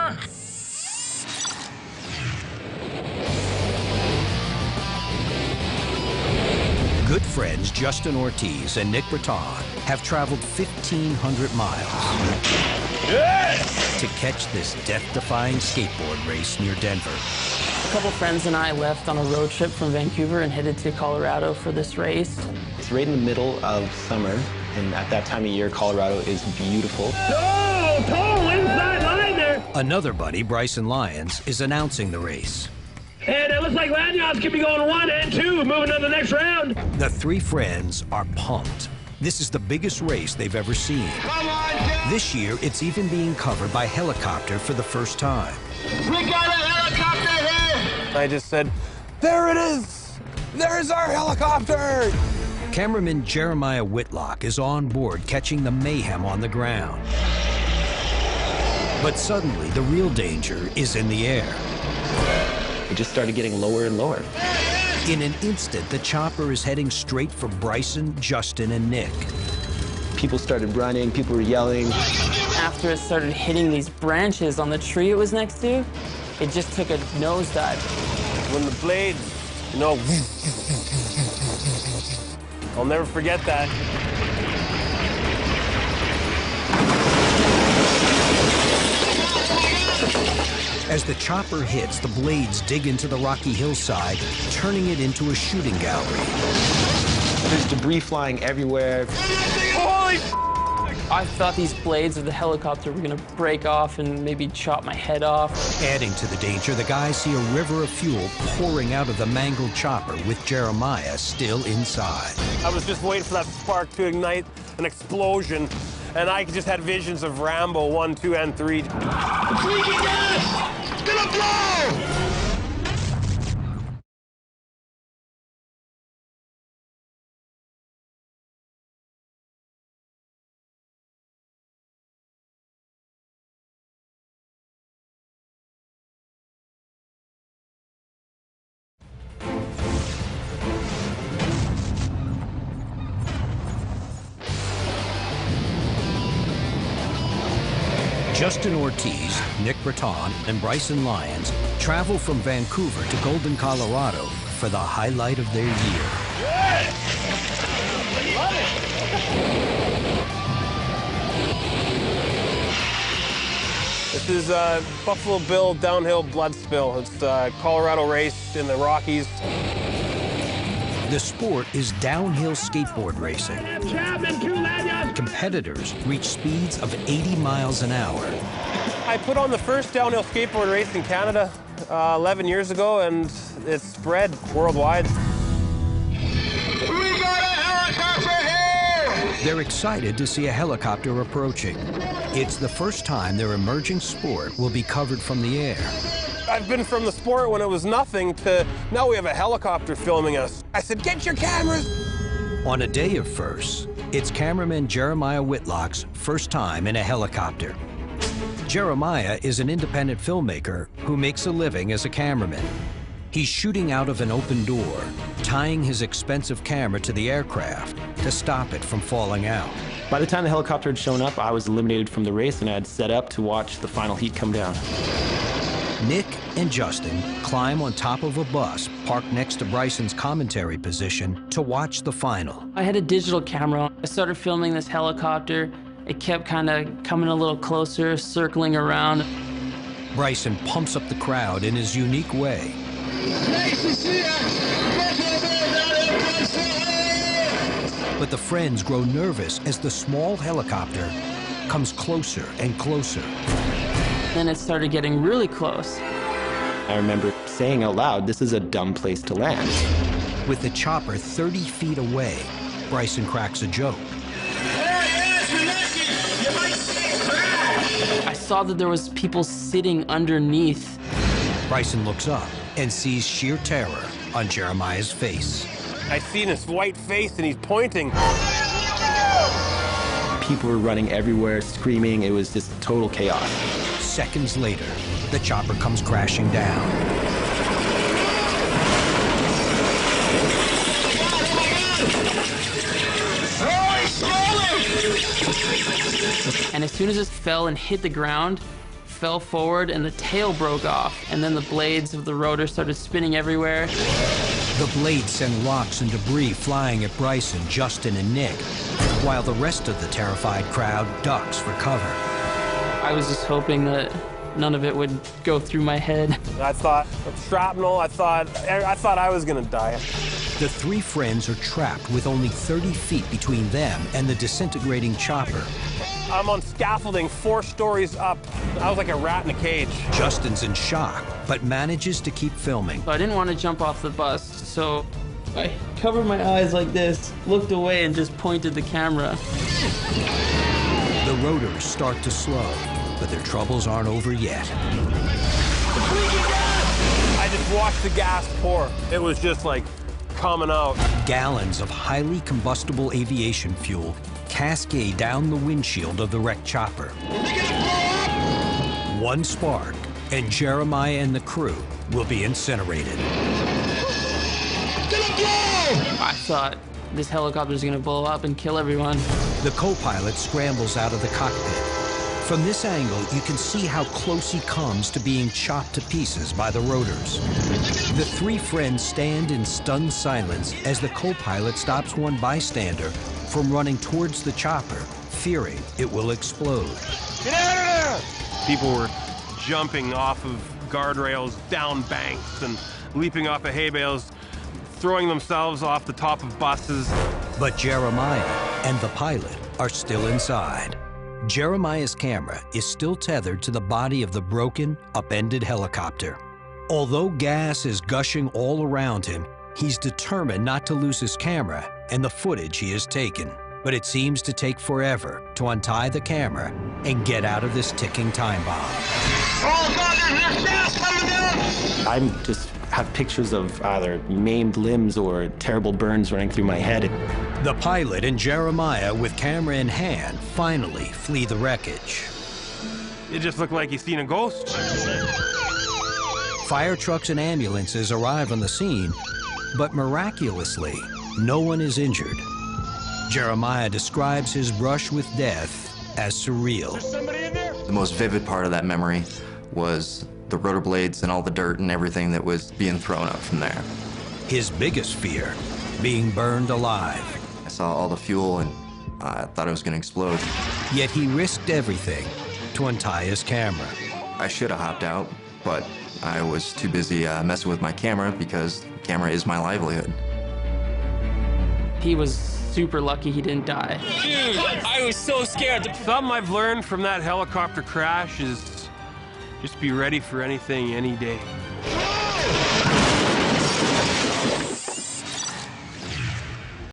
over! Good friends Justin Ortiz and Nick Breton have traveled 1,500 miles to catch this death-defying skateboard race near Denver. A couple friends and I left on a road trip from Vancouver and headed to Colorado for this race. It's right in the middle of summer, and at that time of year, Colorado is beautiful. Oh, total inside line there! Another buddy, Bryson Lyons, is announcing the race. And it looks like Lanyards could be going 1 and 2, moving on the next round. The three friends are pumped. This is the biggest race they've ever seen. Come on, Jim. This year, it's even being covered by helicopter for the first time. We got a helicopter here! I just said, there it is! There's our helicopter! Cameraman Jeremiah Whitlock is on board catching the mayhem on the ground. But suddenly, the real danger is in the air. It just started getting lower and lower. In an instant, the chopper is heading straight for Bryson, Justin, and Nick. People started running, people were yelling. After it started hitting these branches on the tree it was next to, it just took a nosedive. When the blades, you know, I'll never forget that. As the chopper hits, the blades dig into the rocky hillside, turning it into a shooting gallery. There's debris flying everywhere. Holy I thought these blades of the helicopter were gonna break off and maybe chop my head off. Adding to the danger, the guys see a river of fuel pouring out of the mangled chopper with Jeremiah still inside. I was just waiting for that spark to ignite an explosion, and I just had visions of Rambo 1, 2, and 3. Freaking gas! It's gonna blow! Justin Ortiz, Nick Breton, and Bryson Lyons travel from Vancouver to Golden, Colorado for the highlight of their year. This is Buffalo Bill downhill blood spill. It's a Colorado race in the Rockies. The sport is downhill skateboard racing. Chapman, 2 Lanyards. Competitors reach speeds of 80 miles an hour. I put on the first downhill skateboard race in Canada 11 years ago, and it's spread worldwide. We got a helicopter here! They're excited to see a helicopter approaching. It's the first time their emerging sport will be covered from the air. I've been from the sport when it was nothing to now we have a helicopter filming us. I said, get your cameras! On a day of firsts, it's cameraman Jeremiah Whitlock's first time in a helicopter. Jeremiah is an independent filmmaker who makes a living as a cameraman. He's shooting out of an open door, tying his expensive camera to the aircraft to stop it from falling out. By the time the helicopter had shown up, I was eliminated from the race, and I had set up to watch the final heat come down. Nick and Justin climb on top of a bus parked next to Bryson's commentary position to watch the final. I had a digital camera. I started filming this helicopter. It kept kind of coming a little closer, circling around. Bryson pumps up the crowd in his unique way. Nice to see you! But the friends grow nervous as the small helicopter comes closer and closer. Then it started getting really close. I remember saying out loud, this is a dumb place to land. With the chopper 30 feet away, Bryson cracks a joke. I saw that there was people sitting underneath. Bryson looks up and sees sheer terror on Jeremiah's face. I seen his white face and he's pointing. People were running everywhere, screaming. It was just total chaos. Seconds later, the chopper comes crashing down. And as soon as it fell and hit the ground, fell forward and the tail broke off, and then the blades of the rotor started spinning everywhere. The blades send rocks and debris flying at Bryson, Justin, and Nick, while the rest of the terrified crowd ducks for cover. I was just hoping that none of it would go through my head. I thought of shrapnel. I thought I was gonna die. The three friends are trapped with only 30 feet between them and the disintegrating chopper. I'm on scaffolding 4 stories up. I was like a rat in a cage. Justin's in shock, but manages to keep filming. I didn't want to jump off the bus, so I covered my eyes like this, looked away, and just pointed the camera. The rotors start to slow, but their troubles aren't over yet. I just watched the gas pour. It was just like coming out. Gallons of highly combustible aviation fuel cascade down the windshield of the wrecked chopper. One spark, and Jeremiah and the crew will be incinerated. I thought this helicopter was going to blow up and kill everyone. The co-pilot scrambles out of the cockpit. From this angle, you can see how close he comes to being chopped to pieces by the rotors. The three friends stand in stunned silence as the co-pilot stops one bystander from running towards the chopper, fearing it will explode. Get out of there! People were jumping off of guardrails, down banks, and leaping off of hay bales, throwing themselves off the top of buses. But Jeremiah and the pilot are still inside. Jeremiah's camera is still tethered to the body of the broken, upended helicopter. Although gas is gushing all around him, he's determined not to lose his camera and the footage he has taken. But it seems to take forever to untie the camera and get out of this ticking time bomb. Oh, God, there's gas coming down! I just have pictures of either maimed limbs or terrible burns running through my head. The pilot and Jeremiah, with camera in hand, finally flee the wreckage. It just looked like you seen a ghost. Fire trucks and ambulances arrive on the scene, but miraculously, no one is injured. Jeremiah describes his brush with death as surreal. The most vivid part of that memory was the rotor blades and all the dirt and everything that was being thrown up from there. His biggest fear, being burned alive. I saw all the fuel and I thought it was going to explode. Yet he risked everything to untie his camera. I should have hopped out, but I was too busy messing with my camera because the camera is my livelihood. He was super lucky he didn't die. Dude, I was so scared. Something I've learned from that helicopter crash is just be ready for anything, any day.